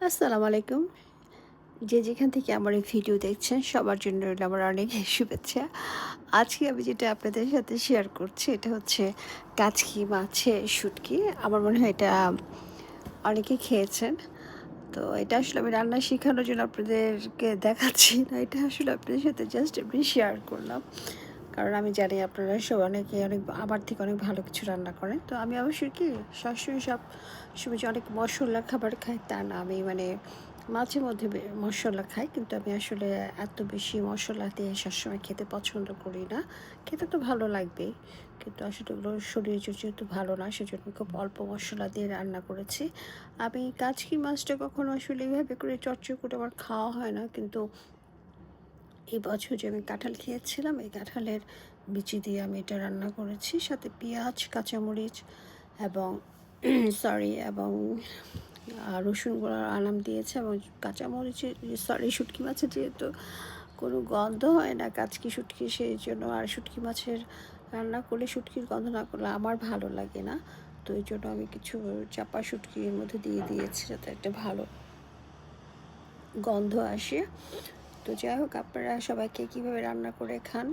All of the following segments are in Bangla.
আসসালামু আলাইকুম। যে যেখান থেকে আমার এই ভিডিও দেখছেন সবার জন্য রইল আমার অনেক শুভেচ্ছা। আজকে আমি যেটা আপনাদের সাথে শেয়ার করছি এটা হচ্ছে কাচকি মাছের শুঁটকি। আমার মনে হয় এটা অনেকেই খেয়েছেন। তো এটা আসলে আমি রান্না শেখানোর জন্য আপনাদেরকে দেখাচ্ছি না। এটা আসলে আপনাদের সাথে জাস্ট এমনি শেয়ার করলাম। কারণ আমি জানি আপনারা অনেকে অনেক আমার থেকে অনেক ভালো কিছু রান্না করেন। তো আমি অবশ্যই কি সবসময় সময় যে অনেক মসলার খাবার খাই তা না। আমি মানে মাঝে মধ্যে মসলা খাই, কিন্তু আমি আসলে এত বেশি মসলা দিয়ে সবসময় খেতে পছন্দ করি না। খেতে তো ভালো লাগবেই, কিন্তু আসলে ওগুলো শরীরের জন্য যেহেতু ভালো না, সেজন্য খুব অল্প মসলা দিয়ে রান্না করেছি। আমি কাচকি মাছটা কখনো আসলে এভাবে করে চটচড়ি করে আমার খাওয়া হয় না, কিন্তু এই বছর যে আমি কাঁঠাল খেয়েছিলাম, এই কাঁঠালের বিচি দিয়ে আমি এটা রান্না করেছি। সাথে পেঁয়াজ, কাঁচামরিচ এবং এবং রসুনগুলো আনাম দিয়েছে, এবং কাঁচামরিচের শুটকি মাছের যেহেতু কোনো গন্ধ হয় না কাচকি শুটকি, সেই জন্য আর শুটকি মাছের রান্না করলে শুটকির গন্ধ না করলে আমার ভালো লাগে না। তো এই জন্য আমি কিছু চাপা শুটকির মধ্যে দিয়ে দিয়েছি যাতে একটা ভালো গন্ধ আসে। তো যাই হোক, আপনারা সবাইকে কীভাবে রান্না করে খান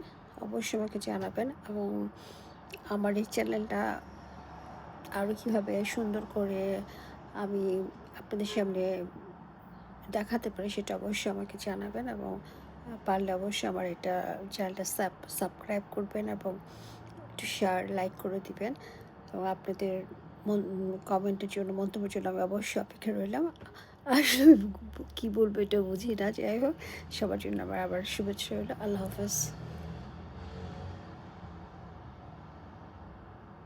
অবশ্যই আমাকে জানাবেন, এবং আমার এই চ্যানেলটা আরও কীভাবে সুন্দর করে আমি আপনাদের সামনে দেখাতে পারি সেটা অবশ্যই আমাকে জানাবেন, এবং পারলে অবশ্যই আমার এটা চ্যানেলটা সাবস্ক্রাইব করবেন এবং একটু শেয়ার লাইক করে দিবেন, এবং আপনাদের কমেন্টের জন্য, মন্তব্যের জন্য আমি অবশ্যই অপেক্ষা রইলাম। আসলে কী বলবো এটা বুঝি না। যাই হোক, সবার জন্য আমার আবার শুভেচ্ছা রইল। আল্লাহ হাফেজ।